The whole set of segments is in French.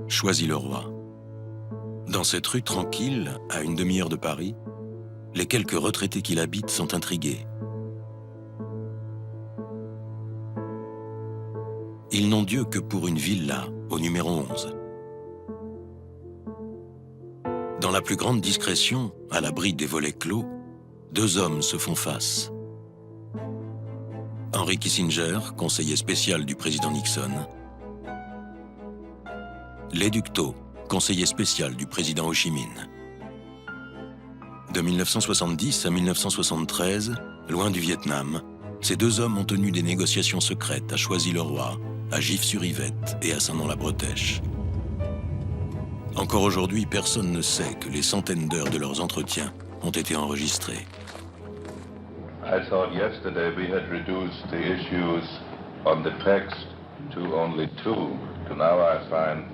Choisy-le-Roi. Dans cette rue tranquille, à une demi-heure de Paris, les quelques retraités qui l'habitent sont intrigués. Ils n'ont Dieu que pour une villa, au numéro 11. Dans la plus grande discrétion, à l'abri des volets clos, deux hommes se font face. Henry Kissinger, conseiller spécial du président Nixon. Les Ducteau, conseiller spécial du président Ho Chi Minh. De 1970 à 1973, loin du Vietnam, ces deux hommes ont tenu des négociations secrètes à Choisy-le-Roi, à Gif-sur-Yvette et à Saint-Nom-la-Bretèche. Encore aujourd'hui, personne ne sait que les centaines d'heures de leurs entretiens ont été enregistrées. I thought yesterday we had reduced the issues on the text to only 2. To now I find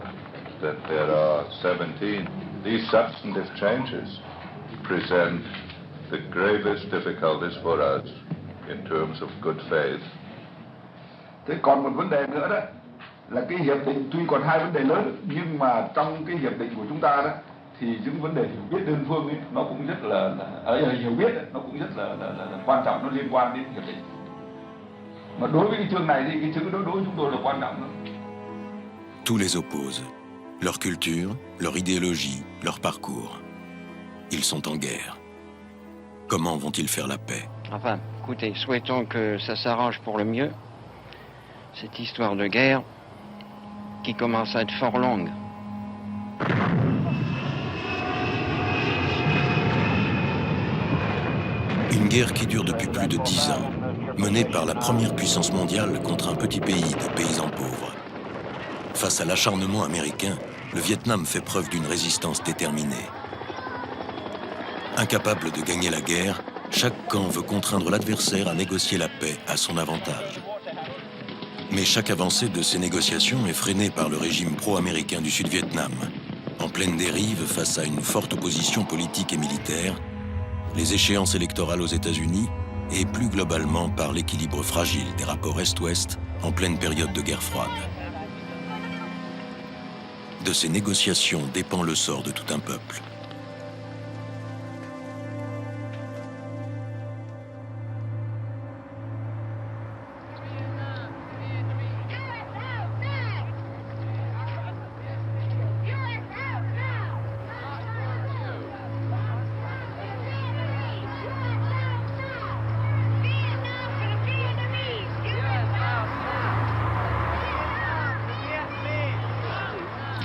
that there are 17. These substantive changes present the gravest difficulties for us in terms of good faith. Thế còn một vấn đề nữa đó là cái hiệp định tuy còn hai vấn đề lớn nhưng mà trong cái hiệp định của chúng ta đó thì những vấn đề hiểu biết đơn phương ấy, nó cũng rất là hiểu biết ấy, nó cũng rất là quan trọng, nó liên quan đến hiệp định. Mà đối với cái chương này thì cái chương đối với chúng tôi là quan trọng lắm. Tous les opposent. Leur culture, leur idéologie, leur parcours. Ils sont en guerre. Comment vont-ils faire la paix? Enfin, écoutez, souhaitons que ça s'arrange pour le mieux. Cette histoire de guerre qui commence à être fort longue. Une guerre qui dure depuis plus de 10 ans, menée par la première puissance mondiale contre un petit pays de paysans pauvres. Face à l'acharnement américain, le Vietnam fait preuve d'une résistance déterminée. Incapable de gagner la guerre, chaque camp veut contraindre l'adversaire à négocier la paix à son avantage. Mais chaque avancée de ces négociations est freinée par le régime pro-américain du Sud-Vietnam, en pleine dérive face à une forte opposition politique et militaire, les échéances électorales aux États-Unis et plus globalement par l'équilibre fragile des rapports Est-Ouest en pleine période de guerre froide. De ces négociations dépend le sort de tout un peuple.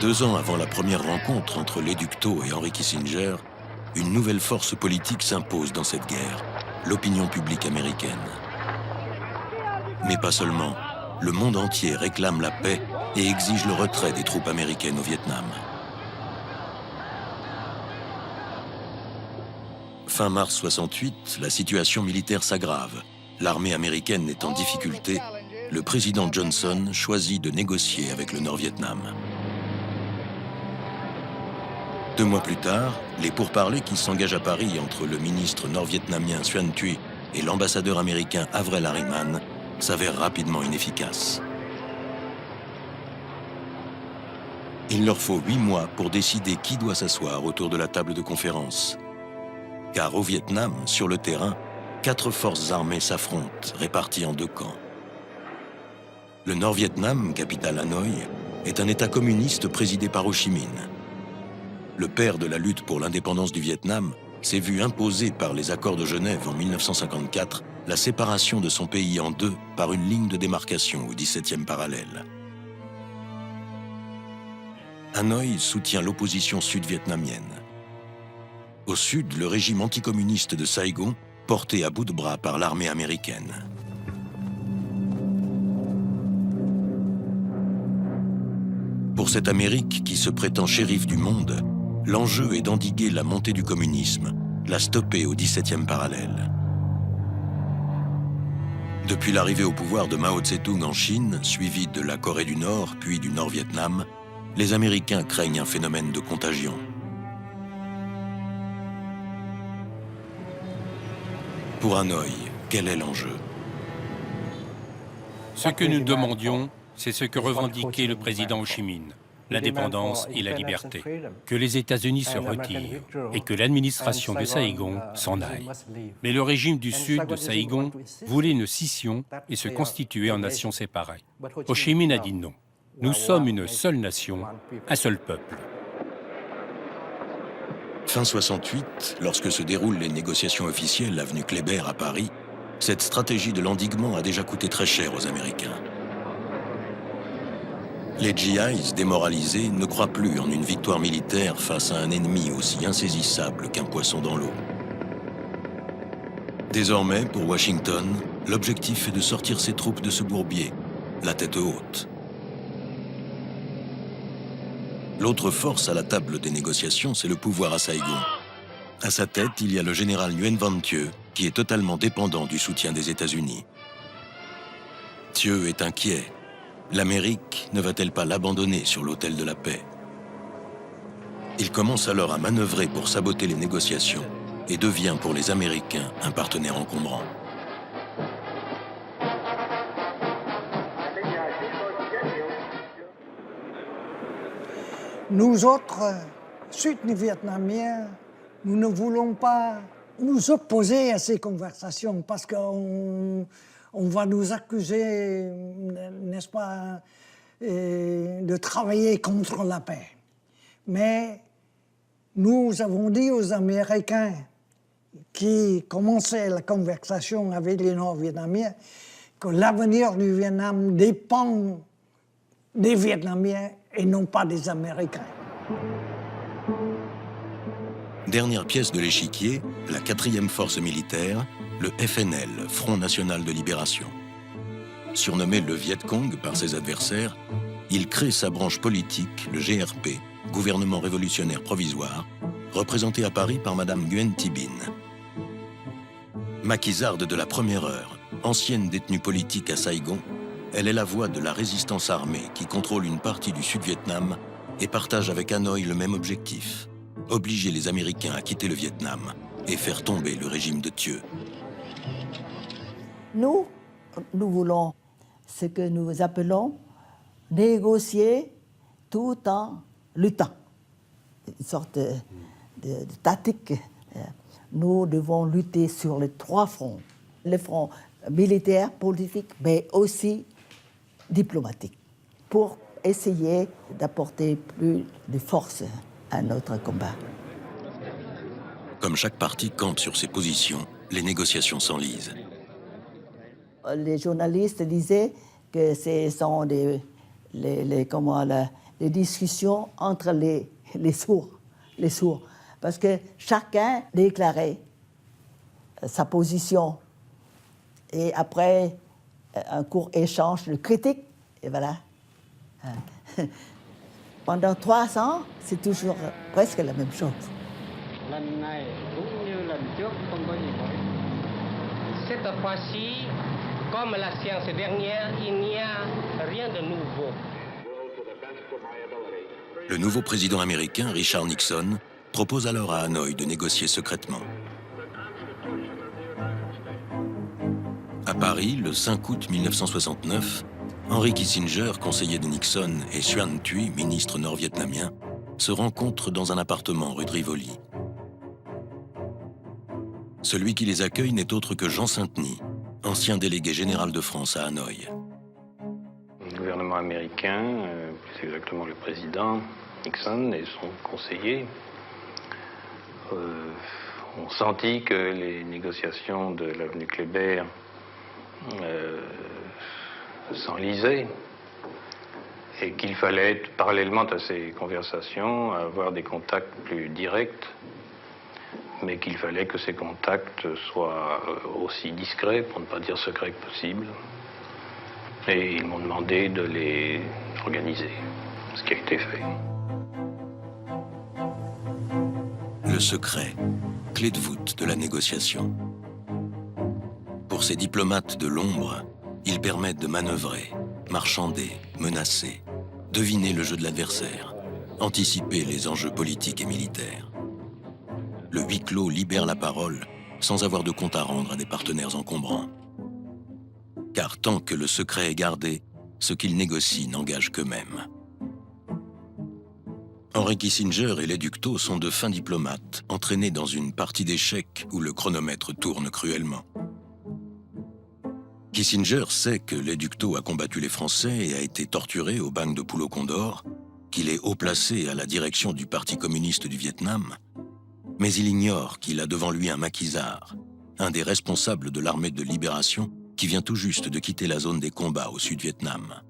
Deux ans avant la première rencontre entre les Ducteau et Henry Kissinger, une nouvelle force politique s'impose dans cette guerre, l'opinion publique américaine. Mais pas seulement, le monde entier réclame la paix et exige le retrait des troupes américaines au Vietnam. Fin mars 68, la situation militaire s'aggrave. L'armée américaine est en difficulté. Le président Johnson choisit de négocier avec le Nord-Vietnam. 2 mois plus tard, les pourparlers qui s'engagent à Paris entre le ministre nord-vietnamien Xuan Thuy et l'ambassadeur américain Avril Harriman s'avèrent rapidement inefficaces. Il leur faut 8 mois pour décider qui doit s'asseoir autour de la table de conférence. Car au Vietnam, sur le terrain, 4 forces armées s'affrontent, réparties en 2 camps. Le Nord-Vietnam, capitale Hanoï, est un État communiste présidé par Ho Chi Minh. Le père de la lutte pour l'indépendance du Vietnam s'est vu imposer par les accords de Genève en 1954 la séparation de son pays en 2 par une ligne de démarcation au 17e parallèle. Hanoï soutient l'opposition sud-vietnamienne. Au sud, le régime anticommuniste de Saigon, porté à bout de bras par l'armée américaine. Pour cette Amérique qui se prétend shérif du monde, l'enjeu est d'endiguer la montée du communisme, la stopper au 17e parallèle. Depuis l'arrivée au pouvoir de Mao Tse-tung en Chine, suivi de la Corée du Nord puis du Nord-Vietnam, les Américains craignent un phénomène de contagion. Pour Hanoï, quel est l'enjeu? Ce que nous demandions, c'est ce que revendiquait le président Ho Chi Minh, l'indépendance et la liberté. Que les États-Unis se retirent et que l'administration de Saïgon s'en aille. Mais le régime du sud de Saïgon voulait une scission et se constituer en nation séparée. Ho Chi Minh a dit non. Nous sommes une seule nation, un seul peuple. Fin 68, lorsque se déroulent les négociations officielles avenue Kléber à Paris, cette stratégie de l'endiguement a déjà coûté très cher aux Américains. Les GIs, démoralisés, ne croient plus en une victoire militaire face à un ennemi aussi insaisissable qu'un poisson dans l'eau. Désormais, pour Washington, l'objectif est de sortir ses troupes de ce bourbier, la tête haute. L'autre force à la table des négociations, c'est le pouvoir à Saïgon. À sa tête, il y a le général Nguyen Van Thieu, qui est totalement dépendant du soutien des États-Unis. Thieu est inquiet. L'Amérique ne va-t-elle pas l'abandonner sur l'autel de la paix? Il commence alors à manœuvrer pour saboter les négociations et devient pour les Américains un partenaire encombrant. Nous autres, Sud-Vietnamiens, nous ne voulons pas nous opposer à ces conversations parce qu'on va nous accuser, n'est-ce pas, de travailler contre la paix. Mais nous avons dit aux Américains qui commençaient la conversation avec les Nord-Vietnamiens que l'avenir du Vietnam dépend des Vietnamiens et non pas des Américains. Dernière pièce de l'échiquier, la 4e force militaire, le FNL, Front National de Libération. Surnommé le Viet Cong par ses adversaires, il crée sa branche politique, le GRP, Gouvernement révolutionnaire provisoire, représenté à Paris par Madame Nguyen Thi Binh. Maquisarde de la première heure, ancienne détenue politique à Saïgon, elle est la voix de la résistance armée qui contrôle une partie du Sud-Vietnam et partage avec Hanoï le même objectif, obliger les Américains à quitter le Vietnam et faire tomber le régime de Thieu. Nous voulons ce que nous appelons négocier tout en luttant. Une sorte de tactique. Nous devons lutter sur les 3 fronts. Le front militaire, politique, mais aussi diplomatique, pour essayer d'apporter plus de force à notre combat. Comme chaque parti campe sur ses positions, les négociations s'enlisent. Les journalistes disaient que ce sont les discussions entre les sourds, parce que chacun déclarait sa position. Et après un court échange de critiques, et voilà. Pendant 3 ans, c'est toujours presque la même chose. Cette fois-ci, comme la séance dernière, il n'y a rien de nouveau. Le nouveau président américain, Richard Nixon, propose alors à Hanoï de négocier secrètement. À Paris, le 5 août 1969, Henry Kissinger, conseiller de Nixon, et Xuan Thuy, ministre nord-vietnamien, se rencontrent dans un appartement rue de Rivoli. Celui qui les accueille n'est autre que Jean Sainteny, ancien délégué général de France à Hanoï. Le gouvernement américain, plus exactement le président Nixon et son conseiller, ont senti que les négociations de l'avenue Kléber s'enlisaient et qu'il fallait, parallèlement à ces conversations, avoir des contacts plus directs, mais qu'il fallait que ces contacts soient aussi discrets, pour ne pas dire secrets que possible. Et ils m'ont demandé de les organiser, ce qui a été fait. Le secret, clé de voûte de la négociation. Pour ces diplomates de l'ombre, ils permettent de manœuvrer, marchander, menacer, deviner le jeu de l'adversaire, anticiper les enjeux politiques et militaires. Le huis clos libère la parole sans avoir de compte à rendre à des partenaires encombrants. car tant que le secret est gardé, ce qu'ils négocient n'engage qu'eux-mêmes. Henry Kissinger et les Ductaux sont de fins diplomates, entraînés dans une partie d'échecs où le chronomètre tourne cruellement. Kissinger sait que les Ductaux a combattu les Français et a été torturé au bagne de Pulo Condor, qu'il est haut placé à la direction du Parti communiste du Vietnam, mais il ignore qu'il a devant lui un maquisard, un des responsables de l'armée de libération qui vient tout juste de quitter la zone des combats au Sud-Vietnam.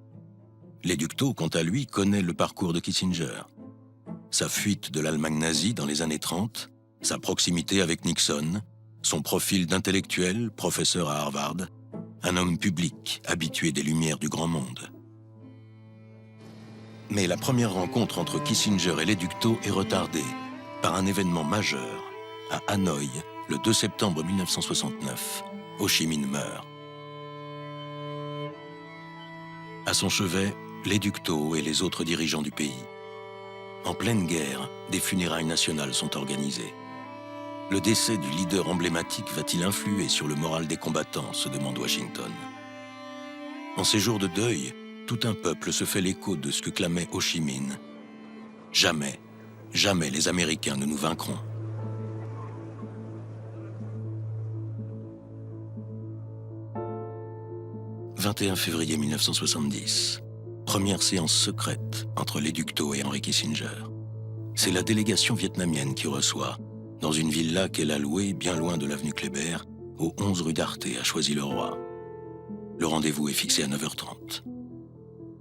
Les Ductaux, quant à lui, connaît le parcours de Kissinger. Sa fuite de l'Allemagne nazie dans les années 30, sa proximité avec Nixon, son profil d'intellectuel, professeur à Harvard, un homme public, habitué des lumières du grand monde. Mais la première rencontre entre Kissinger et les Ductaux est retardée par un événement majeur. À Hanoï, le 2 septembre 1969, Ho Chi Minh meurt. À son chevet, les Ductaux et les autres dirigeants du pays. En pleine guerre, des funérailles nationales sont organisées. Le décès du leader emblématique va-t-il influer sur le moral des combattants, se demande Washington. En ces jours de deuil, tout un peuple se fait l'écho de ce que clamait Ho Chi Minh. Jamais, jamais les Américains ne nous vaincront. « 21 février 1970. Première séance secrète entre les Ductaux et Henry Kissinger. C'est la délégation vietnamienne qui reçoit, dans une villa qu'elle a louée bien loin de l'avenue Kléber, au 11 rue d'Arte à Choisy-le-Roi. Le rendez-vous est fixé à 9h30.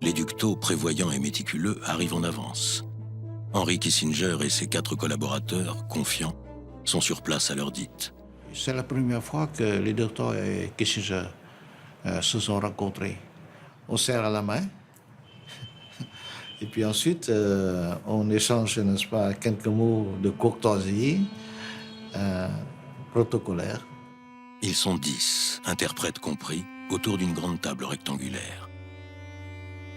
Les Ductaux, prévoyants et méticuleux, arrivent en avance. Henry Kissinger et ses 4 collaborateurs, confiants, sont sur place à l'heure dite. C'est la première fois que les Ductaux et Kissinger se sont rencontrés. On serre à la main. Et puis ensuite, on échange, n'est-ce pas, quelques mots de courtoisie protocolaire. Ils sont 10, interprètes compris, autour d'une grande table rectangulaire.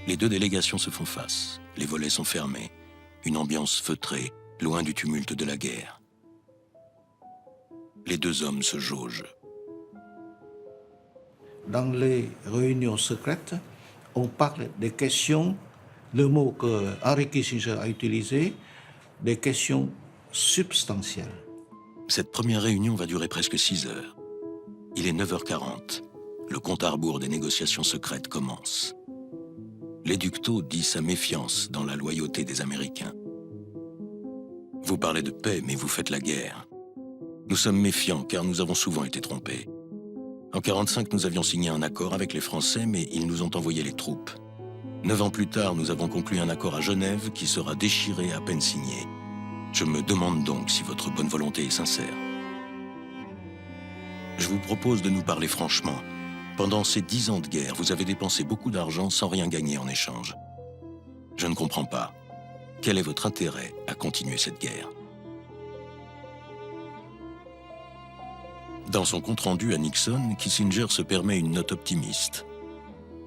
Les 2 délégations se font face, les volets sont fermés, une ambiance feutrée, loin du tumulte de la guerre. Les 2 hommes se jaugent. Dans les réunions secrètes, on parle des questions, le mot que Henry Kissinger a utilisé, des questions substantielles. Cette première réunion va durer presque 6 heures. Il est 9h40. Le compte à rebours des négociations secrètes commence. Les Ductaux disent sa méfiance dans la loyauté des Américains. Vous parlez de paix, mais vous faites la guerre. Nous sommes méfiants car nous avons souvent été trompés. En 1945, nous avions signé un accord avec les Français, mais ils nous ont envoyé les troupes. 9 ans plus tard, nous avons conclu un accord à Genève qui sera déchiré à peine signé. Je me demande donc si votre bonne volonté est sincère. Je vous propose de nous parler franchement. Pendant ces 10 ans de guerre, vous avez dépensé beaucoup d'argent sans rien gagner en échange. Je ne comprends pas. Quel est votre intérêt à continuer cette guerre ? Dans son compte-rendu à Nixon, Kissinger se permet une note optimiste.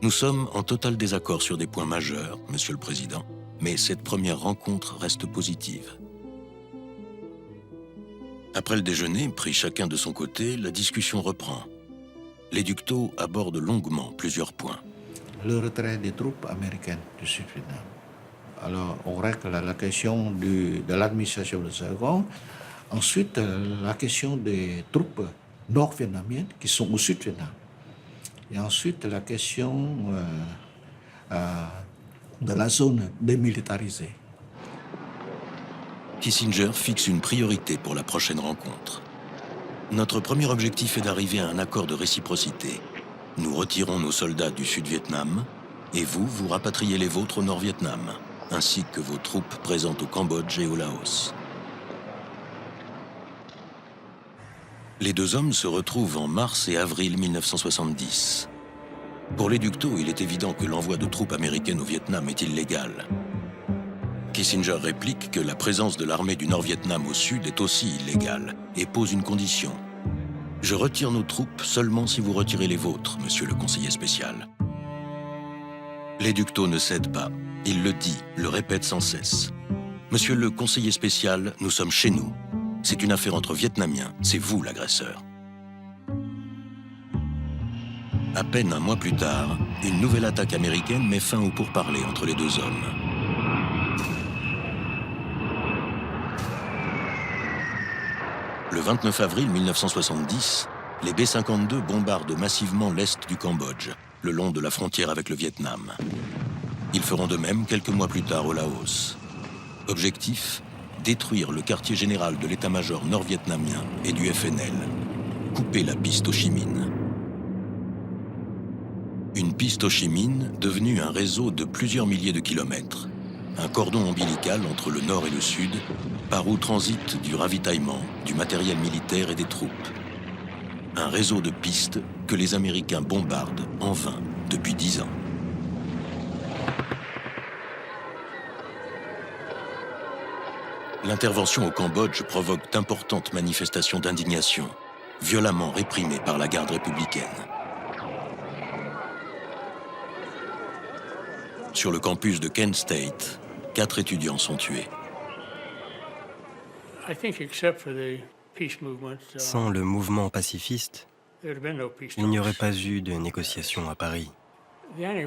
Nous sommes en total désaccord sur des points majeurs, Monsieur le Président, mais cette première rencontre reste positive. Après le déjeuner, pris chacun de son côté, la discussion reprend. Les Ductaux abordent longuement plusieurs points. Le retrait des troupes américaines du Sud-Vietnam. Alors, on règle la question de l'administration de Saigon. Ensuite, la question des troupes nord-vietnamiennes qui sont au Sud-Vietnam. Et ensuite, la question de la zone démilitarisée. Kissinger fixe une priorité pour la prochaine rencontre. Notre premier objectif est d'arriver à un accord de réciprocité. Nous retirons nos soldats du Sud-Vietnam et vous rapatriez les vôtres au Nord-Vietnam, ainsi que vos troupes présentes au Cambodge et au Laos. Les 2 hommes se retrouvent en mars et avril 1970. Pour les Ductaux, il est évident que l'envoi de troupes américaines au Vietnam est illégal. Kissinger réplique que la présence de l'armée du Nord-Vietnam au sud est aussi illégale et pose une condition. « Je retire nos troupes seulement si vous retirez les vôtres, monsieur le conseiller spécial. » Les Ductaux ne cèdent pas. Il le dit, le répète sans cesse. « Monsieur le conseiller spécial, nous sommes chez nous. C'est une affaire entre Vietnamiens, c'est vous l'agresseur. » À peine un mois plus tard, une nouvelle attaque américaine met fin aux pourparlers entre les deux hommes. Le 29 avril 1970, les B-52 bombardent massivement l'est du Cambodge, le long de la frontière avec le Vietnam. Ils feront de même quelques mois plus tard au Laos. Objectif, détruire le quartier général de l'état-major nord-vietnamien et du FNL. Couper la piste Ho Chi Minh. Une piste Ho Chi Minh devenue un réseau de plusieurs milliers de kilomètres. Un cordon ombilical entre le nord et le sud, par où transite du ravitaillement, du matériel militaire et des troupes. Un réseau de pistes que les Américains bombardent en vain depuis 10 ans. L'intervention au Cambodge provoque d'importantes manifestations d'indignation, violemment réprimées par la garde républicaine. Sur le campus de Kent State, 4 étudiants sont tués. Sans le mouvement pacifiste, il n'y aurait pas eu de négociations à Paris. Le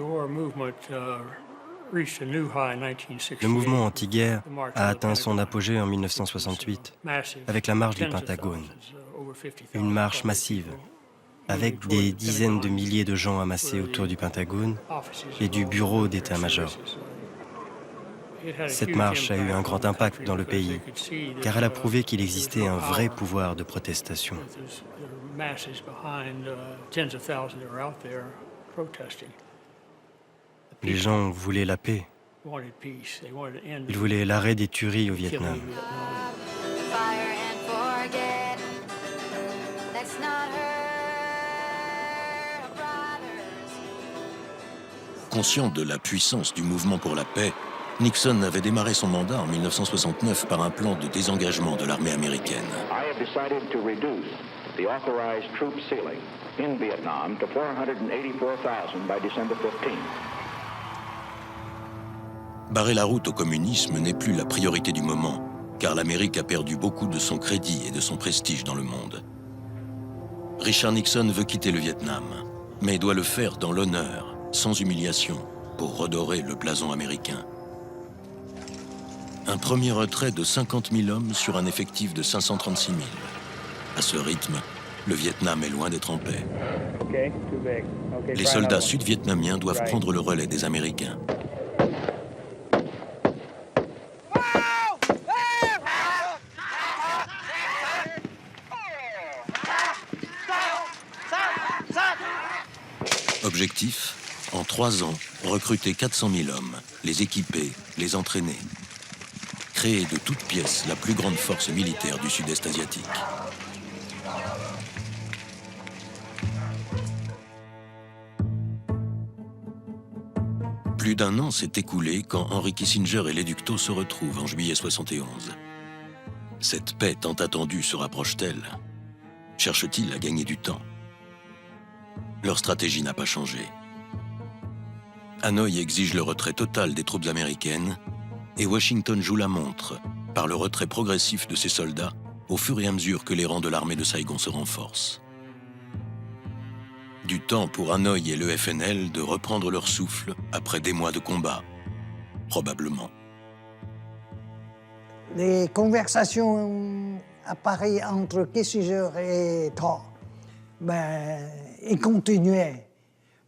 mouvement anti-guerre a atteint son apogée en 1968 avec la marche du Pentagone. Une marche massive avec des dizaines de milliers de gens amassés autour du Pentagone et du bureau d'état-major. Cette marche a eu un grand impact dans le pays, car elle a prouvé qu'il existait un vrai pouvoir de protestation. Les gens voulaient la paix. Ils voulaient l'arrêt des tueries au Vietnam. Conscient de la puissance du mouvement pour la paix, Nixon avait démarré son mandat en 1969 par un plan de désengagement de l'armée américaine. Barrer la route au communisme n'est plus la priorité du moment, car l'Amérique a perdu beaucoup de son crédit et de son prestige dans le monde. Richard Nixon veut quitter le Vietnam, mais doit le faire dans l'honneur, sans humiliation, pour redorer le blason américain. Un premier retrait de 50 000 hommes sur un effectif de 536 000. À ce rythme, le Vietnam est loin d'être en paix. Les soldats sud-vietnamiens doivent prendre le relais des Américains. Objectif, en 3 ans, recruter 400 000 hommes, les équiper, les entraîner. Créer de toutes pièces la plus grande force militaire du sud-est asiatique. Plus d'1 an s'est écoulé quand Henry Kissinger et l'Éducto se retrouvent en juillet 71. Cette paix tant attendue se rapproche-t-elle? Cherche-t-il à gagner du temps? Leur stratégie n'a pas changé. Hanoï exige le retrait total des troupes américaines et Washington joue la montre par le retrait progressif de ses soldats au fur et à mesure que les rangs de l'armée de Saigon se renforcent. Du temps pour Hanoï et le FNL de reprendre leur souffle après des mois de combat, probablement. Les conversations à Paris entre Kissinger et Tho, ils continuaient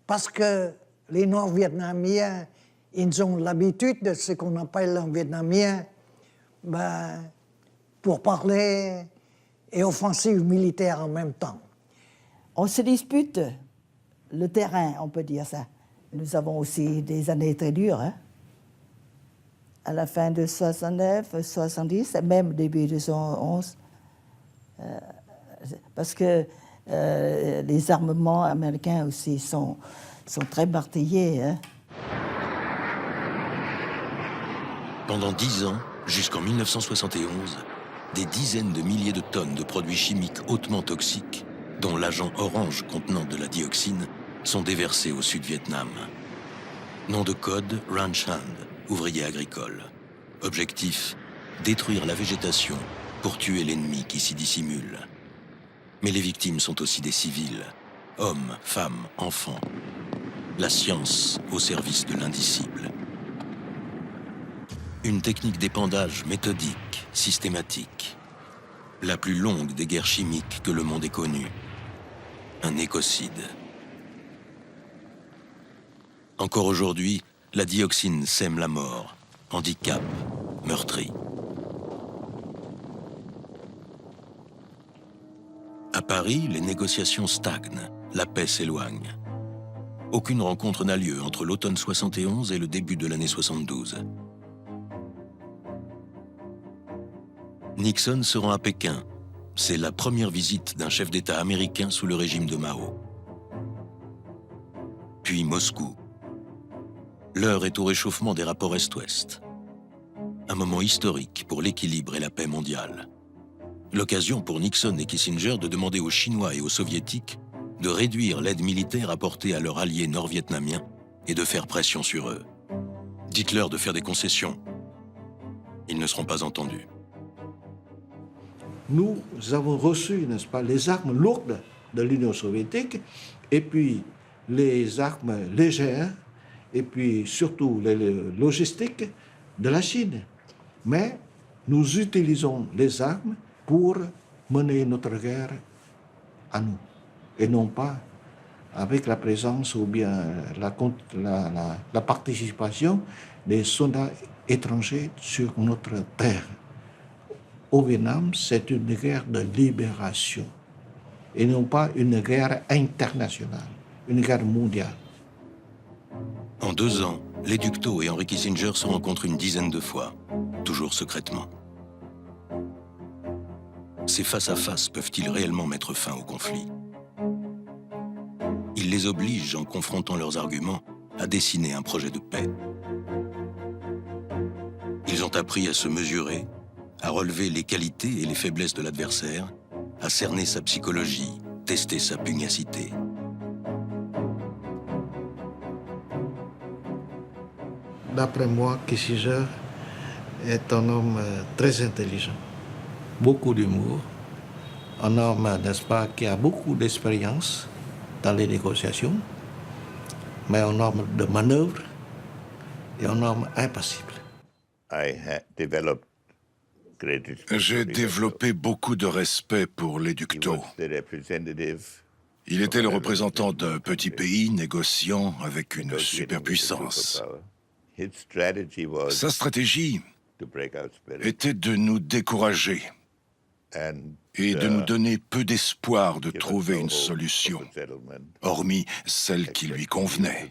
parce que les Nord-Vietnamiens, ils ont l'habitude de ce qu'on appelle en vietnamien, pour parler et offensive militaire en même temps. On se dispute le terrain, on peut dire ça. Nous avons aussi des années très dures, hein? À la fin de 69, 70, et même début de 111, parce que les armements américains aussi sont très martyriés. Hein? Pendant 10 ans, jusqu'en 1971, des dizaines de milliers de tonnes de produits chimiques hautement toxiques, dont l'agent orange contenant de la dioxine, sont déversés au Sud-Vietnam. Nom de code, Ranch Hand, ouvrier agricole. Objectif, détruire la végétation pour tuer l'ennemi qui s'y dissimule. Mais les victimes sont aussi des civils, Hommes, femmes, enfants. La science au service de l'indicible. Une technique d'épandage méthodique, systématique. La plus longue des guerres chimiques que le monde ait connue. Un écocide. Encore aujourd'hui, la dioxine sème la mort, handicap, meurtri. À Paris, les négociations stagnent, la paix s'éloigne. Aucune rencontre n'a lieu entre l'automne 71 et le début de l'année 72. Nixon se rend à Pékin. C'est la première visite d'un chef d'État américain sous le régime de Mao. Puis Moscou. L'heure est au réchauffement des rapports Est-Ouest. Un moment historique pour l'équilibre et la paix mondiale. L'occasion pour Nixon et Kissinger de demander aux Chinois et aux Soviétiques de réduire l'aide militaire apportée à leurs alliés nord-vietnamiens et de faire pression sur eux. Dites-leur de faire des concessions. Ils ne seront pas entendus. Nous avons reçu, n'est-ce pas, les armes lourdes de l'Union soviétique, et puis les armes légères, et puis surtout les logistiques de la Chine. Mais nous utilisons les armes pour mener notre guerre à nous, et non pas avec la présence ou bien la participation des soldats étrangers sur notre terre. Au Vietnam, c'est une guerre de libération et non pas une guerre internationale, une guerre mondiale. En 2 ans, les Duc Tho et Henry Kissinger se rencontrent une dizaine de fois, toujours secrètement. Ces face-à-face peuvent-ils réellement mettre fin au conflit? Ils les obligent, en confrontant leurs arguments, à dessiner un projet de paix. Ils ont appris à se mesurer, à relever les qualités et les faiblesses de l'adversaire, à cerner sa psychologie, tester sa pugnacité. D'après moi, Kissinger est un homme très intelligent, beaucoup d'humour, un homme, n'est-ce pas, qui a beaucoup d'expérience dans les négociations, mais un homme de manœuvre et un homme impassible. J'ai développé beaucoup de respect pour les Duc Tho. Il était le représentant d'un petit pays négociant avec une superpuissance. Sa stratégie était de nous décourager et de nous donner peu d'espoir de trouver une solution, hormis celle qui lui convenait.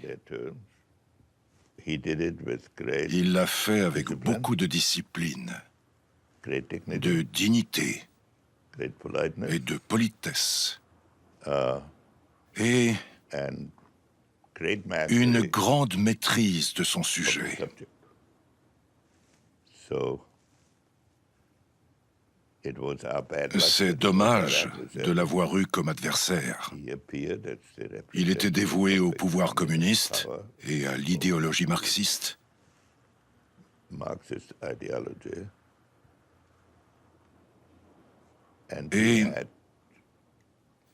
Il l'a fait avec beaucoup de discipline, de dignité et de politesse. Et une grande maîtrise de son sujet. C'est dommage de l'avoir eu comme adversaire. Il était dévoué au pouvoir communiste et à l'idéologie marxiste. Et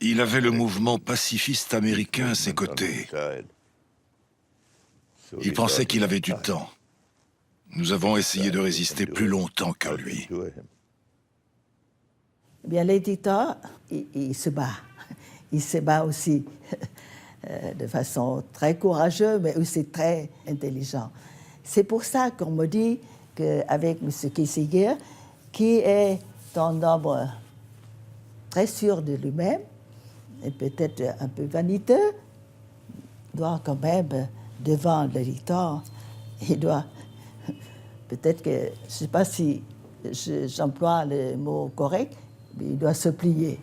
il avait le mouvement pacifiste américain à ses côtés. Il pensait qu'il avait du temps. Nous avons essayé de résister plus longtemps que lui. Eh bien, les dictateurs, il se bat. Il se bat aussi de façon très courageuse, mais aussi très intelligente. C'est pour ça qu'on me dit qu'avec M. Kissinger, qui est un homme très sûr de lui-même, et peut-être un peu vaniteux, doit quand même, devant le dictateur, il doit, peut-être que, je ne sais pas si j'emploie le mot correct, mais il doit se plier.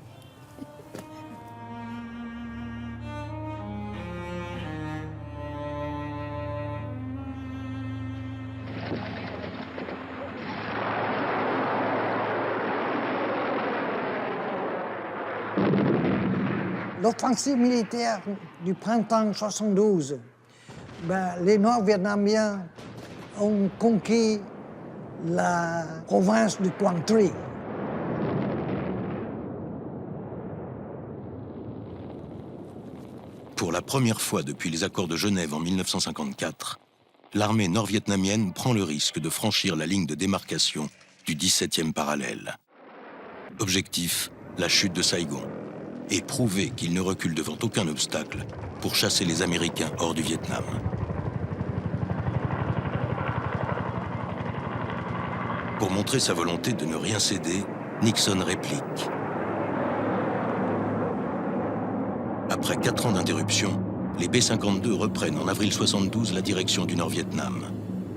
L'offensive militaire du printemps 72, les Nord-Vietnamiens ont conquis la province du Quang Tri. Pour la première fois depuis les accords de Genève en 1954, l'armée nord-vietnamienne prend le risque de franchir la ligne de démarcation du 17e parallèle. Objectif, la chute de Saigon, et prouver qu'il ne recule devant aucun obstacle pour chasser les Américains hors du Vietnam. Pour montrer sa volonté de ne rien céder, Nixon réplique. Après 4 ans d'interruption, les B-52 reprennent en avril 1972 la direction du Nord-Vietnam,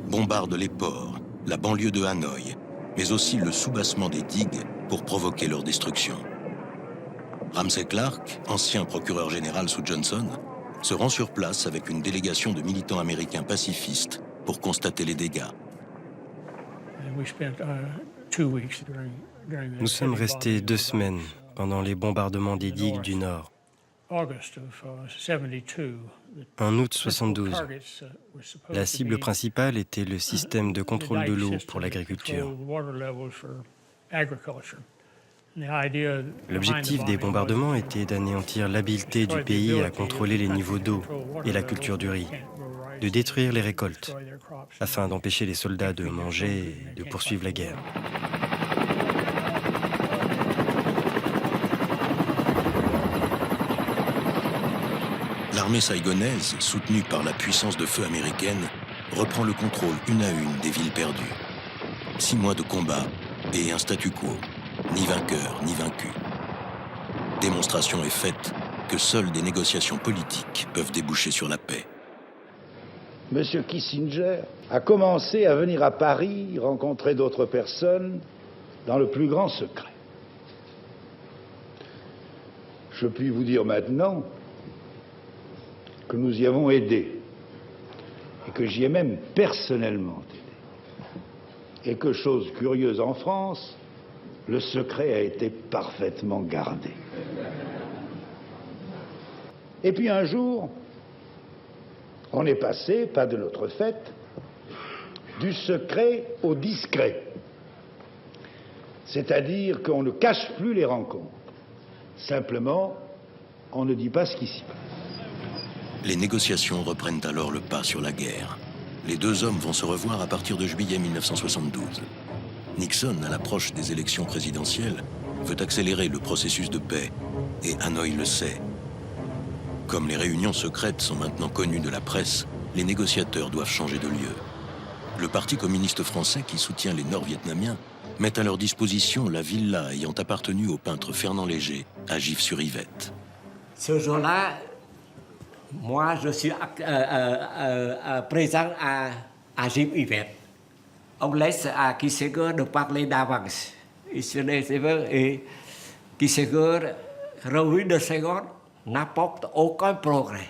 bombardent les ports, la banlieue de Hanoï, mais aussi le soubassement des digues pour provoquer leur destruction. Ramsey Clark, ancien procureur général sous Johnson, se rend sur place avec une délégation de militants américains pacifistes pour constater les dégâts. Nous sommes restés 2 semaines pendant les bombardements des digues du Nord. En août 1972, la cible principale était le système de contrôle de l'eau pour l'agriculture. L'objectif des bombardements était d'anéantir l'habileté du pays à contrôler les niveaux d'eau et la culture du riz, de détruire les récoltes, afin d'empêcher les soldats de manger et de poursuivre la guerre. L'armée saigonaise, soutenue par la puissance de feu américaine, reprend le contrôle une à une des villes perdues. 6 mois de combat et un statu quo, ni vainqueur ni vaincu. Démonstration est faite que seules des négociations politiques peuvent déboucher sur la paix. M. Kissinger a commencé à venir à Paris rencontrer d'autres personnes dans le plus grand secret. Je puis vous dire maintenant que nous y avons aidé et que j'y ai même personnellement aidé. Et que, chose curieuse en France, le secret a été parfaitement gardé. Et puis un jour, on est passé, pas de notre fait, du secret au discret. C'est-à-dire qu'on ne cache plus les rencontres. Simplement, on ne dit pas ce qui s'y passe. Les négociations reprennent alors le pas sur la guerre. Les 2 hommes vont se revoir à partir de juillet 1972. Nixon, à l'approche des élections présidentielles, veut accélérer le processus de paix, et Hanoï le sait. Comme les réunions secrètes sont maintenant connues de la presse, les négociateurs doivent changer de lieu. Le Parti communiste français, qui soutient les Nord-Vietnamiens, met à leur disposition la villa ayant appartenu au peintre Fernand Léger à Gif-sur-Yvette. Ce jour-là, moi, je suis présent à Gif-Yvette. On laisse à Kissinger de parler d'avance. Et Kissinger, revue de seconde, n'apporte aucun progrès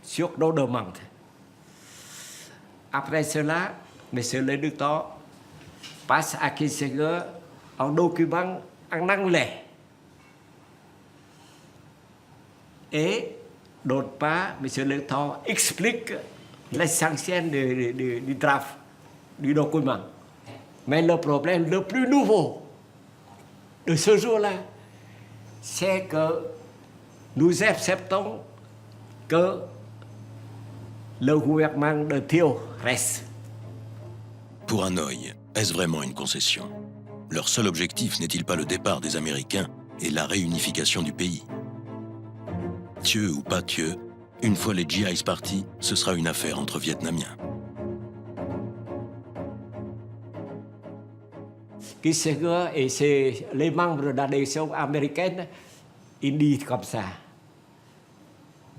sur nos demandes. Après cela, M. le docteur passe à Kissinger un document en anglais. Et d'autre part, M. le docteur explique l'essentiel du draft, du document. Mais le problème le plus nouveau de ce jour-là, c'est que nous acceptons que le gouvernement de Thieu reste. Pour Hanoï, est-ce vraiment une concession? Leur seul objectif n'est-il pas le départ des Américains et la réunification du pays? Thieu ou pas Thieu, une fois les GIs partis, ce sera une affaire entre Vietnamiens. Kissinger et les membres de la délégation américaine, ils disent comme ça.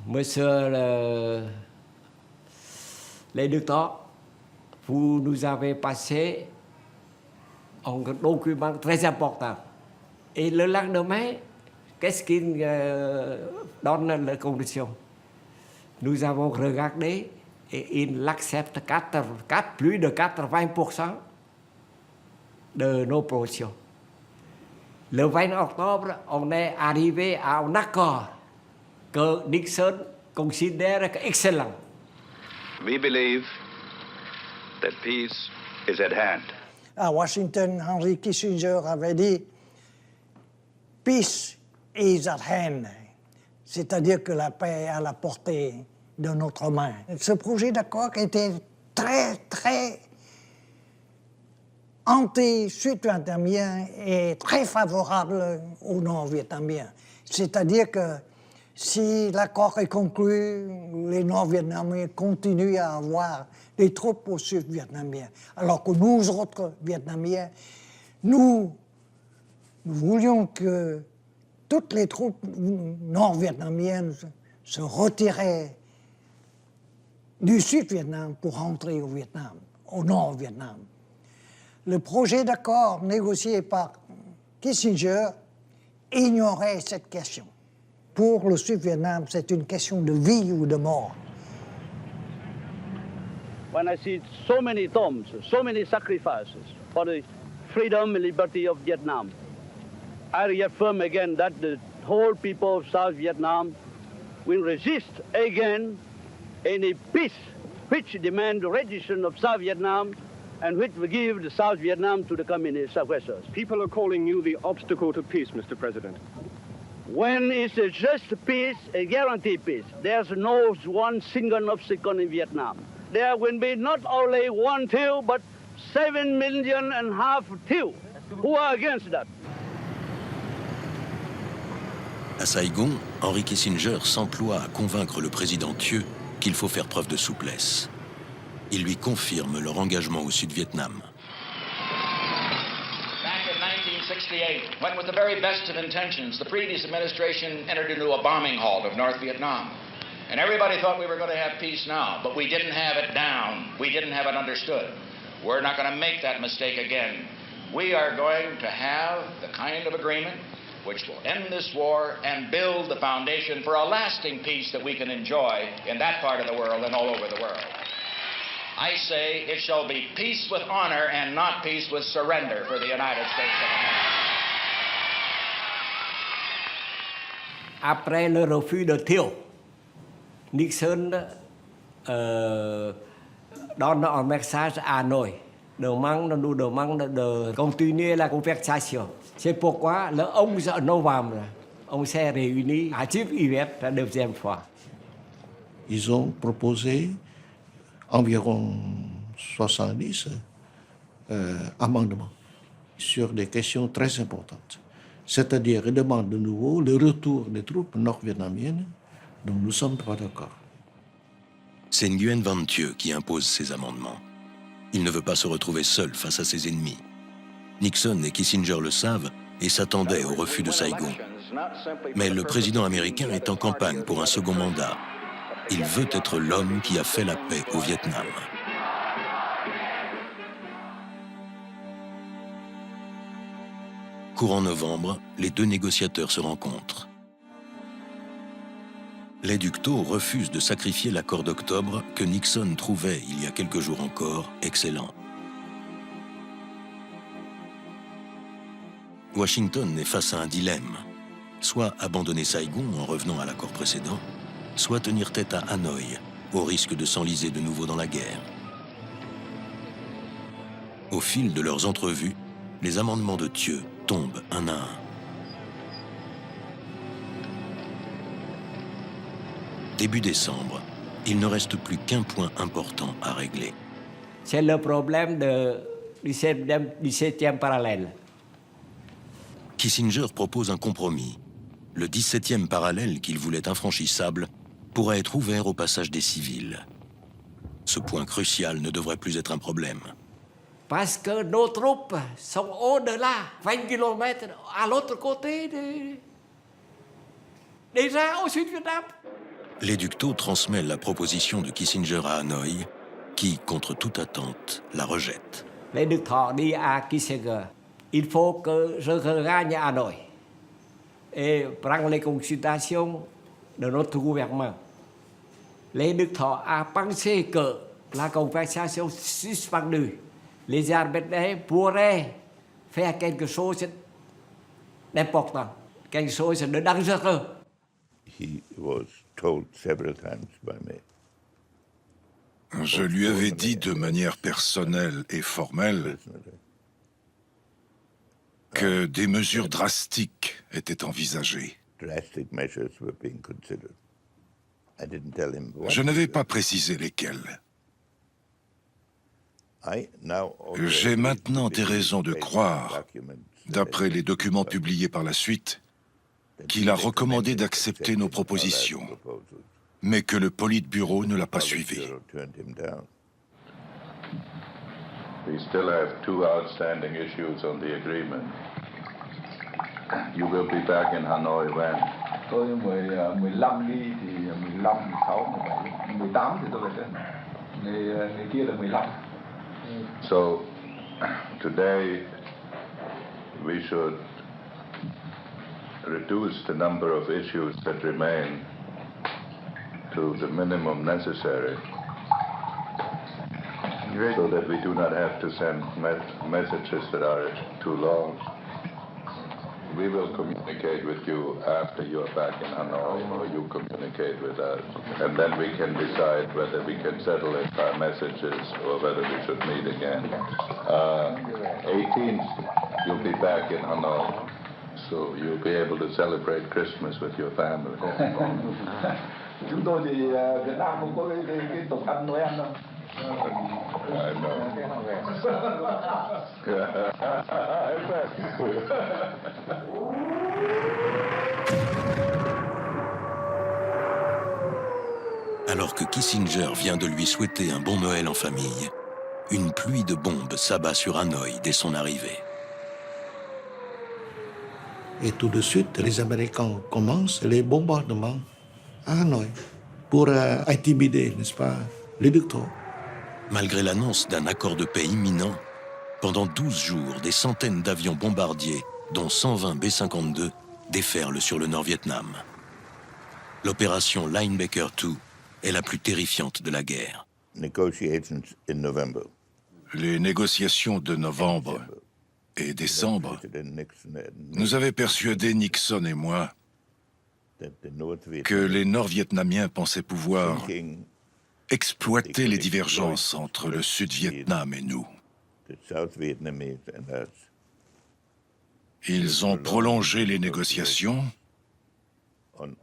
Monsieur le docteur, vous nous avez passé un document très important. Et le lendemain, qu'est-ce qu'il donne la condition? Nous avons regardé et il accepte plus de 80% de nos productions. Le 20 octobre, on est arrivé à un accord que Nixon considère excellent. We believe that peace is at hand. À Washington, Henry Kissinger avait dit « Peace is at hand ». c'est-à-dire que la paix est à la portée de notre main. Ce projet d'accord était très, très anti-sud-vietnamien et très favorable aux Nord-Vietnamiens. C'est-à-dire que si l'accord est conclu, les Nord-Vietnamiens continuent à avoir des troupes au Sud-Vietnamien. Alors que nous autres Vietnamiens, nous voulions que toutes les troupes nord-vietnamiennes se retiraient du Sud-Vietnam pour rentrer au Vietnam, au Nord-Vietnam. Le projet d'accord négocié par Kissinger ignorait cette question. Pour le Sud-Vietnam, c'est une question de vie ou de mort. When I see so many tombs, so many sacrifices for the freedom and liberty of Vietnam, I reaffirm again that the whole people of South Vietnam will resist again any peace which demands the rendition of South Vietnam and which will give the South Vietnam to the communist aggressors. People are calling you the obstacle to peace, Mr. President. When it's a just peace, a guaranteed peace, there's no one single obstacle in Vietnam. There will be not only one Thieu, but 7.5 million Thieu who are against that. À Saigon, Henry Kissinger s'emploie à convaincre le président Thieu qu'il faut faire preuve de souplesse. Il lui confirme leur engagement au Sud-Vietnam. Back in 1968, when with the very best of intentions, the previous administration entered into a bombing halt of North Vietnam. And everybody thought we were going to have peace now, but we didn't have it down. We didn't have it understood. We're not going to make that mistake again. We are going to have the kind of agreement which will end this war and build the foundation for a lasting peace that we can enjoy in that part of the world and all over the world. I say it shall be peace with honor and not peace with surrender for the United States of America. Après le refus de Thieu, Nixon donne un message à Hanoï, nous demande de continuer la conversation. C'est pourquoi le 11 novembre, on s'est réunis à Tiv-Yvette la deuxième fois. Ils ont proposé environ 70 amendements sur des questions très importantes. C'est-à-dire, ils demandent de nouveau le retour des troupes nord-vietnamiennes dont nous ne sommes pas d'accord. C'est Nguyen Van Thieu qui impose ces amendements. Il ne veut pas se retrouver seul face à ses ennemis. Nixon et Kissinger le savent et s'attendaient au refus de Saigon. Mais le président américain est en campagne pour un second mandat. Il veut être l'homme qui a fait la paix au Vietnam. Courant novembre, les deux négociateurs se rencontrent. Les Duc Tho refusent de sacrifier l'accord d'octobre que Nixon trouvait, il y a quelques jours encore, excellent. Washington est face à un dilemme. Soit abandonner Saigon en revenant à l'accord précédent, soit tenir tête à Hanoï, au risque de s'enliser de nouveau dans la guerre. Au fil de leurs entrevues, les amendements de Thieu tombent un à un. Début décembre, il ne reste plus qu'un point important à régler. C'est le problème du 17e parallèle. Kissinger propose un compromis. Le 17e parallèle qu'il voulait infranchissable pourrait être ouvert au passage des civils. Ce point crucial ne devrait plus être un problème. Parce que nos troupes sont au-delà, 20 km à l'autre côté, déjà au Sud-Vietnam. Les Duc Tho transmettent la proposition de Kissinger à Hanoï, qui, contre toute attente, la rejette. Les Duc Tho dit à Kissinger, il faut que je regagne à Hanoï et prendre les consultations de notre gouvernement. Les Duc Tho a pensé que la conversation suspendue, les arbitres pourraient faire quelque chose d'important, quelque chose de dangereux. He was told several times by me. Je lui avais dit de manière personnelle et formelle que des mesures drastiques étaient envisagées. Je n'avais pas précisé lesquels. J'ai maintenant des raisons de croire, d'après les documents publiés par la suite, qu'il a recommandé d'accepter nos propositions, mais que le Politburo ne l'a pas suivi. We still have 2 outstanding issues on the agreement. You will be back in Hanoi when? Tôi 15 đi thì 15, 16, 17, 18 thì tôi về trên. Ngày kia là 15. So today we should reduce the number of issues that remain to the minimum necessary, so that we do not have to send messages that are too long. We will communicate with you after you are back in Hanoi, or you communicate with us, and then we can decide whether we can settle it by messages or whether we should meet again. 18th, you'll be back in Hanoi, so you'll be able to celebrate Christmas with your family. Chúng tôi thì Việt Nam không có cái tục ăn Noel đâu. I know. Alors que Kissinger vient de lui souhaiter un bon Noël en famille, une pluie de bombes s'abat sur Hanoï dès son arrivée. Et tout de suite, les Américains commencent les bombardements à Hanoï pour intimider, n'est-ce pas, les dictateurs. Malgré l'annonce d'un accord de paix imminent, pendant 12 jours, des centaines d'avions bombardiers, dont 120 B-52, déferlent sur le Nord-Vietnam. L'opération Linebacker II est la plus terrifiante de la guerre. Les négociations de novembre et décembre nous avaient persuadé, Nixon et moi, que les Nord-Vietnamiens pensaient pouvoir exploiter les divergences entre le Sud-Vietnam et nous. Ils ont prolongé les négociations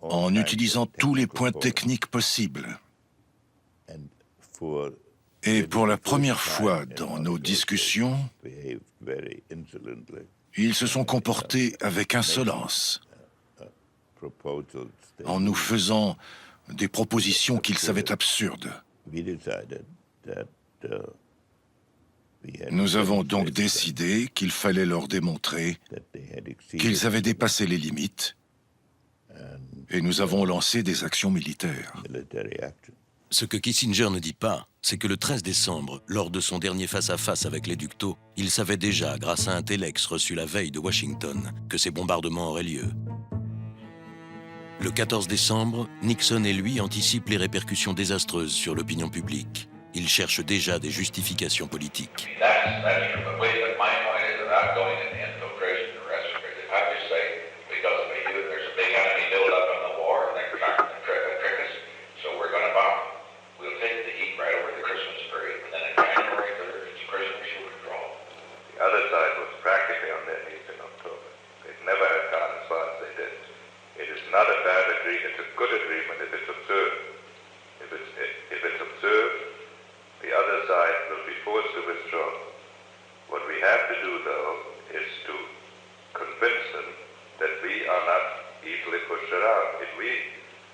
en utilisant tous les points techniques possibles. Et pour la première fois dans nos discussions, ils se sont comportés avec insolence, en nous faisant des propositions qu'ils savaient absurdes. Nous avons donc décidé qu'il fallait leur démontrer qu'ils avaient dépassé les limites, et nous avons lancé des actions militaires. Ce que Kissinger ne dit pas, c'est que le 13 décembre, lors de son dernier face-à-face avec les Ductaux, il savait déjà, grâce à un téléx reçu la veille de Washington, que ces bombardements auraient lieu. Le 14 décembre, Nixon et lui anticipent les répercussions désastreuses sur l'opinion publique. Ils cherchent déjà des justifications politiques. Not a bad agreement, it's a good agreement if it's observed. If it's observed, the other side will be forced to withdraw. What we have to do, though, is to convince them that we are not easily pushed around. If we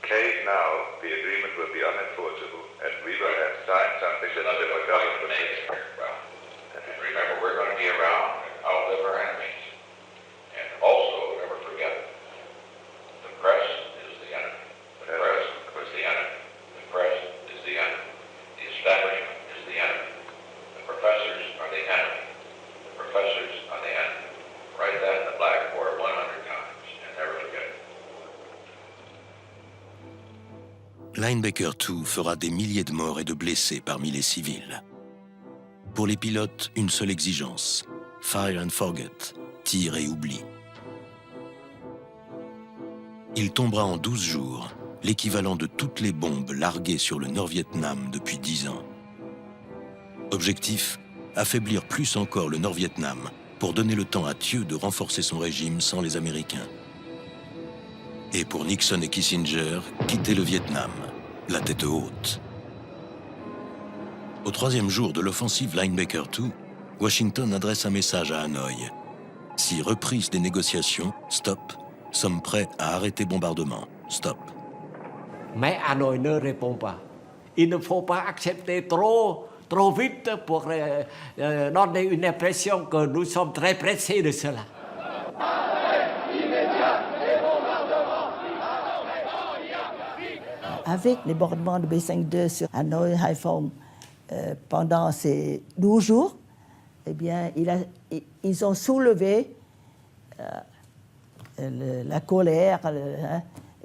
cave now, the agreement will be unenforceable, and we will have signed something that the government will make. And remember, we're going to be around and outlive our enemies. And also, never forget, the press is the enemy. The press is the enemy. The press is the enemy. The establishment is the enemy. The professors are the enemy. The professors are the enemy. Write that in the blackboard 100 times and never forget it. Linebacker II fera des milliers de morts et de blessés parmi les civils. Pour les pilotes, une seule exigence, fire and forget, tire et oublie. Il tombera en 12 jours, l'équivalent de toutes les bombes larguées sur le Nord-Vietnam depuis 10 ans. Objectif, affaiblir plus encore le Nord-Vietnam pour donner le temps à Thieu de renforcer son régime sans les Américains. Et pour Nixon et Kissinger, quitter le Vietnam, la tête haute. Au troisième jour de l'offensive Linebacker II, Washington adresse un message à Hanoï. Si reprise des négociations, stop. Sommes prêts à arrêter bombardement, stop. Mais Hanoï ne répond pas. Il ne faut pas accepter trop vite pour donner une impression que nous sommes très pressés de cela. Avec les bombardements de B-52 sur Hanoï, Haiphong, pendant ces 12 jours, eh bien, ils ont soulevé la colère,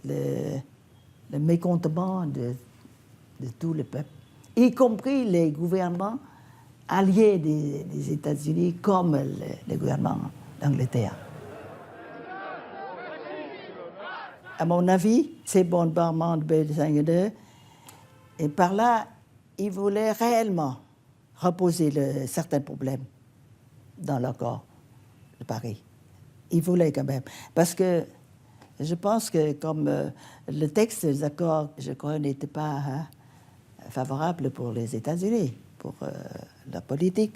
le mécontentement de tout le peuple, y compris les gouvernements alliés des États-Unis comme le gouvernement d'Angleterre. À mon avis, ces bombardements de B-52, et par là, ils voulaient réellement reposer certains problèmes dans l'accord de Paris. Ils voulaient quand même. Parce que je pense que comme le texte des accords, je crois, n'était pas favorable pour les États-Unis, pour la politique,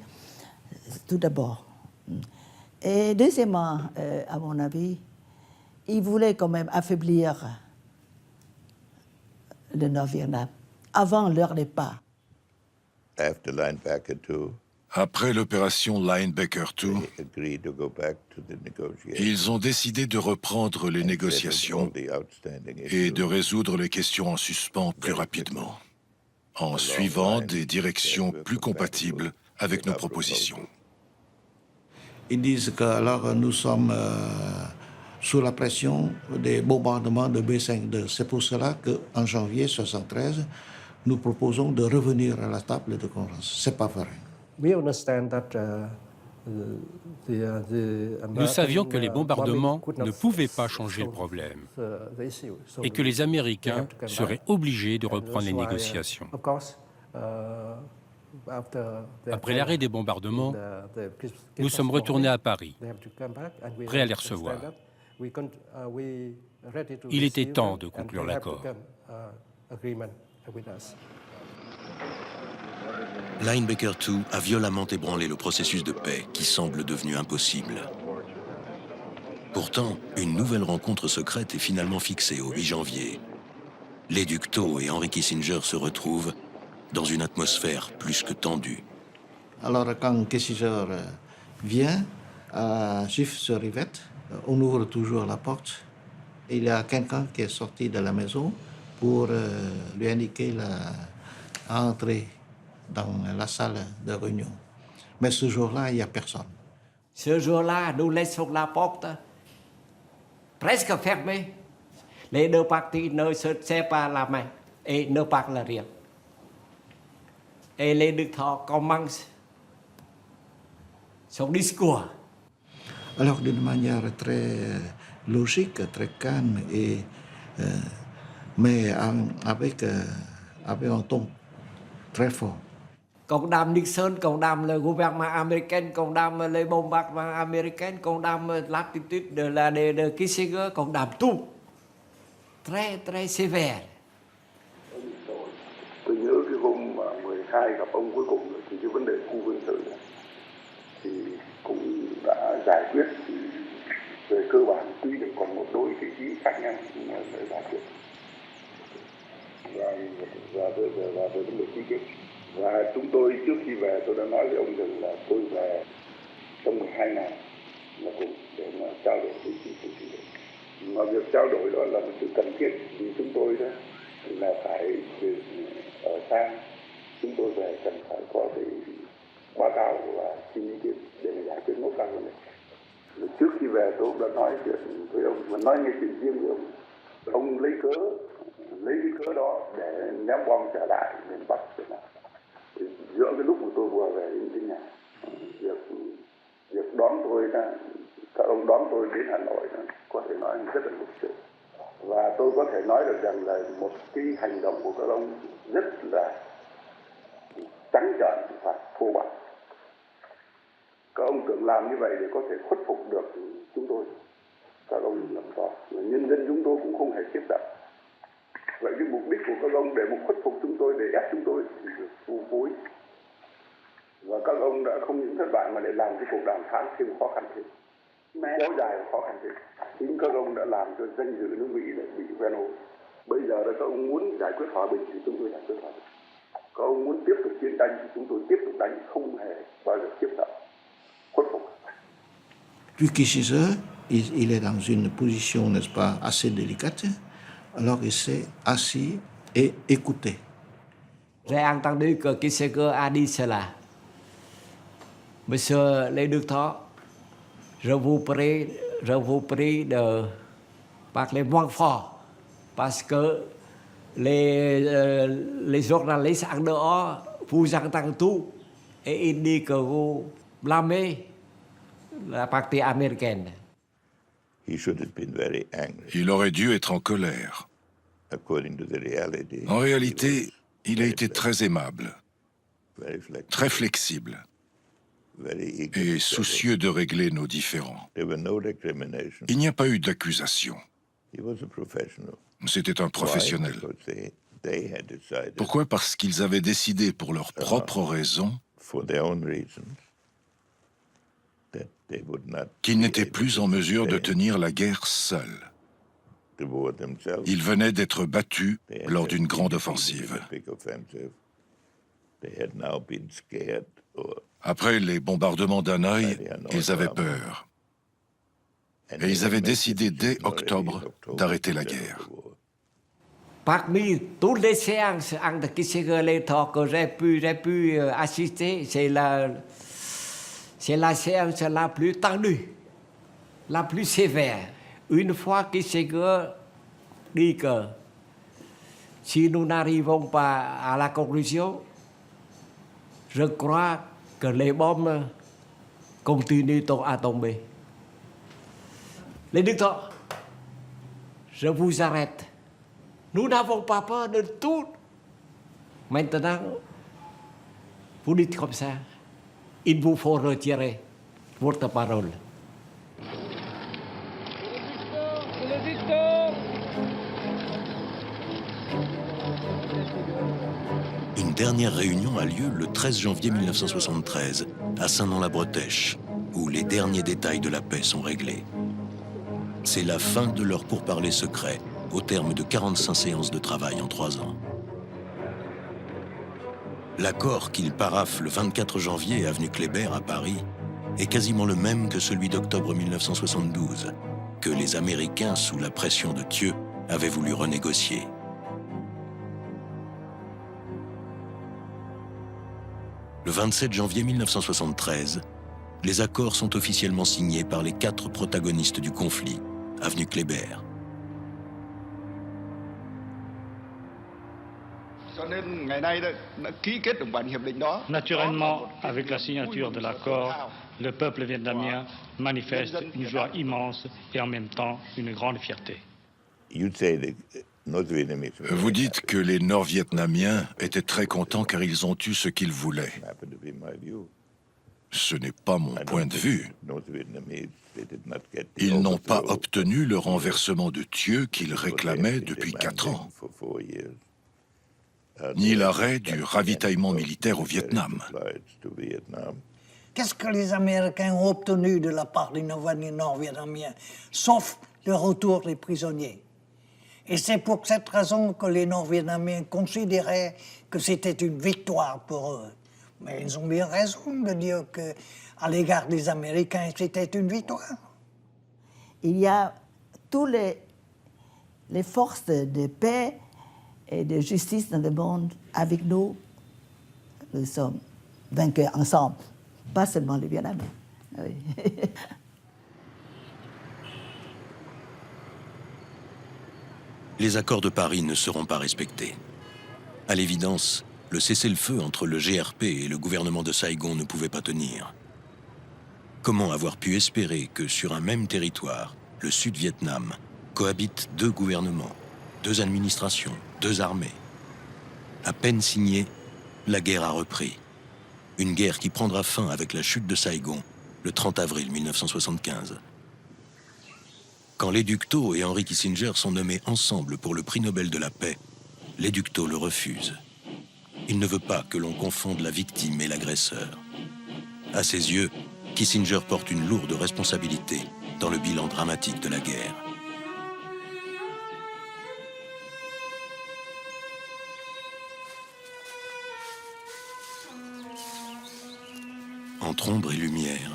tout d'abord. Et deuxièmement, à mon avis, ils voulaient quand même affaiblir le Nord-Vietnam avant leur départ. Après l'opération Linebacker II, ils ont décidé de reprendre les négociations et de résoudre les questions en suspens plus rapidement, en suivant des directions plus compatibles avec nos propositions. Ils disent que alors nous sommes sous la pression des bombardements de B-52. C'est pour cela qu'en janvier 1973, nous proposons de revenir à la table de conférence. C'est pas vrai. Nous savions que les bombardements ne pouvaient pas changer le problème et que les Américains seraient obligés de reprendre les négociations. Après l'arrêt des bombardements, nous sommes retournés à Paris, prêts à les recevoir. Il était temps de conclure l'accord. Linebacker II a violemment ébranlé le processus de paix qui semble devenu impossible. Pourtant, une nouvelle rencontre secrète est finalement fixée au 8 janvier. Les ducs Tho et Henry Kissinger se retrouvent dans une atmosphère plus que tendue. Alors quand Kissinger vient, Schiff se rivette, on ouvre toujours la porte. Il y a quelqu'un qui est sorti de la maison pour lui indiquer l'entrée dans la salle de réunion. Mais ce jour-là, il n'y a personne. Ce jour-là, nous laissons la porte presque fermée. Les deux parties ne se serrent pas la main et ne parlent rien. Et les deux Tho commencent son discours. Alors, d'une manière très logique, très calme, mais avec un ton très fort. Condamne Nixon, condamne le gouvernement américain, condamne les bombardements américains, condamne l'attitude de Kissinger, condamne tout. Très, très sévère. Tôi nhớ cái hôm mà 12 gặp ông cuối cùng thì cái vấn đề khu quân sự thì cũng đã giải quyết về cơ bản, tuy được còn một đôi vị trí khác nhau nhưng mà đã giải quyết. Và về vấn đề ký kết. Và chúng tôi trước khi về tôi đã nói với ông rằng là tôi về trong 12 ngày là cùng để mà trao đổi với chính phủ. Mà việc trao đổi đó là một sự cần thiết vì chúng tôi đó là phải ở xa, chúng tôi về cần phải có cái báo cáo và xin ý kiến để mà giải quyết nốt các vấn đề. Trước khi về tôi cũng đã nói chuyện với ông, mà nói nghe chuyện riêng với ông lấy cái cớ đó để ném bom trở lại miền Bắc Việt Nam. Giữa cái lúc mà tôi vừa về đến cái nhà, việc đón tôi là các ông đón tôi đến Hà Nội có thể nói rất là lịch sự, và tôi có thể nói được rằng là một cái hành động của các ông rất là trắng trợn và thô bạo. Các ông tưởng làm như vậy để có thể khuất phục được chúng tôi, các ông làm rõ. Nhân dân chúng tôi cũng không hề tiếp nhận. Vậy cái mục đích của các ông để khuất phục chúng tôi, để ép chúng tôi thì được phù phối. Và các ông đã không những thất bại mà để làm cái cuộc đàm phán thêm khó khăn thêm, kéo dài và khó khăn thêm. Chính các ông đã làm cho danh dự nước Mỹ lại bị hoen ố. Bây giờ là các ông muốn giải quyết hòa bình thì chúng tôi giải quyết hòa bình. Các ông muốn tiếp tục chiến tranh thì chúng tôi tiếp tục đánh, không hề bao giờ tiếp nhận khuất phục. Puis Kissinger, il est dans une position, n'est-ce pas, assez délicate. Alors il s'est assis et écouté. J'ai entendu que Kissinger a dit cela. Monsieur le Docteur, je vous prie de parler moins fort parce que les journalistes en dehors vous entendent tout et ils disent que vous blâmez la partie américaine. Il aurait dû être en colère. En réalité, il a été très aimable, très flexible et soucieux de régler nos différends. Il n'y a pas eu d'accusation. C'était un professionnel. Pourquoi? Parce qu'ils avaient décidé pour leurs propres raisons qu'ils n'étaient plus en mesure de tenir la guerre seuls. Ils venaient d'être battus lors d'une grande offensive. Après les bombardements d'Hanoï, ils avaient peur. Et ils avaient décidé dès octobre d'arrêter la guerre. Parmi toutes les séances entre Kissinger et Létard que j'ai pu assister, c'est la séance la plus tendue, la plus sévère. Une fois Kissinger dit que si nous n'arrivons pas à la conclusion, je crois que les bombes continuent à tomber. Les dictateurs, je vous arrête. Nous n'avons pas peur de tout. Maintenant, vous dites comme ça, il vous faut retirer votre parole. Une dernière réunion a lieu le 13 janvier 1973 à Saint-Nom-la-Bretèche, où les derniers détails de la paix sont réglés. C'est la fin de leur pourparlers secret, au terme de 45 séances de travail en 3 ans. L'accord qu'ils paraphent le 24 janvier avenue Kléber à Paris est quasiment le même que celui d'octobre 1972, que les Américains, sous la pression de Thieu, avaient voulu renégocier. Le 27 janvier 1973, les accords sont officiellement signés par les 4 protagonistes du conflit, avenue Kléber. Naturellement, avec la signature de l'accord, le peuple vietnamien manifeste une joie immense et en même temps une grande fierté. Vous dites que les Nord-Vietnamiens étaient très contents car ils ont eu ce qu'ils voulaient. Ce n'est pas mon point de vue. Ils n'ont pas obtenu le renversement de Thieu qu'ils réclamaient depuis 4 ans, ni l'arrêt du ravitaillement militaire au Vietnam. Qu'est-ce que les Américains ont obtenu de la part des Nord-Vietnamiens, sauf le retour des prisonniers? Et c'est pour cette raison que les Nord-Vietnamiens considéraient que c'était une victoire pour eux. Mais ils ont bien raison de dire qu'à l'égard des Américains, c'était une victoire. Il y a toutes les forces de paix et de justice dans le monde avec nous. Nous sommes vainqueurs ensemble, pas seulement les Vietnamiens. Oui. Les accords de Paris ne seront pas respectés. À l'évidence, le cessez-le-feu entre le GRP et le gouvernement de Saigon ne pouvait pas tenir. Comment avoir pu espérer que sur un même territoire, le Sud-Vietnam, cohabitent 2 gouvernements, 2 administrations, 2 armées? À peine signée, la guerre a repris. Une guerre qui prendra fin avec la chute de Saigon le 30 avril 1975. Quand l'éducto et Henry Kissinger sont nommés ensemble pour le prix Nobel de la paix, l'éducto le refuse. Il ne veut pas que l'on confonde la victime et l'agresseur. À ses yeux, Kissinger porte une lourde responsabilité dans le bilan dramatique de la guerre. Entre ombre et lumière,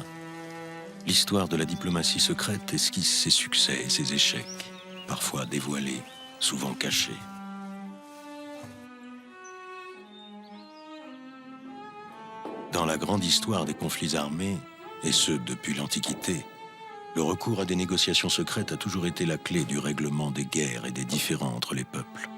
l'histoire de la diplomatie secrète esquisse ses succès et ses échecs, parfois dévoilés, souvent cachés. Dans la grande histoire des conflits armés, et ce depuis l'Antiquité, le recours à des négociations secrètes a toujours été la clé du règlement des guerres et des différends entre les peuples.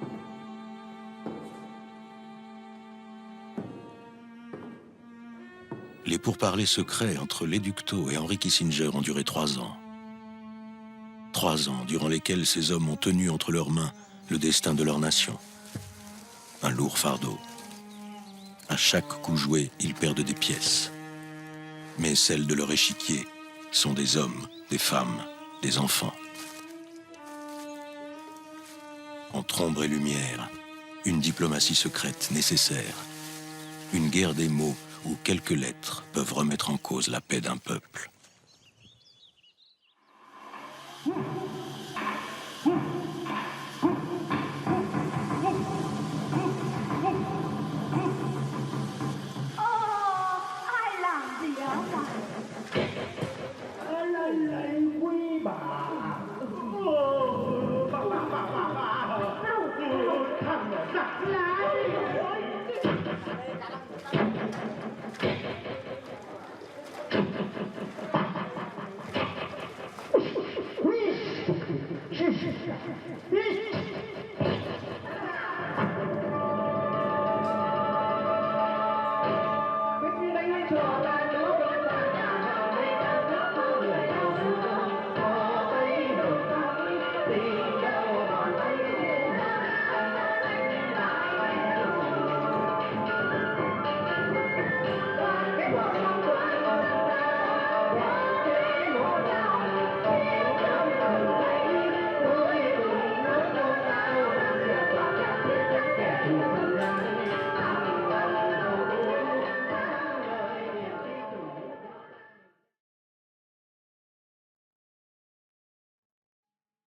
Les pourparlers secrets entre l'éducto et Henry Kissinger ont duré 3 ans. 3 ans durant lesquels ces hommes ont tenu entre leurs mains le destin de leur nation. Un lourd fardeau. À chaque coup joué, ils perdent des pièces. Mais celles de leur échiquier sont des hommes, des femmes, des enfants. Entre ombre et lumière, une diplomatie secrète nécessaire. Une guerre des mots où quelques lettres peuvent remettre en cause la paix d'un peuple. Quyết định đánh cho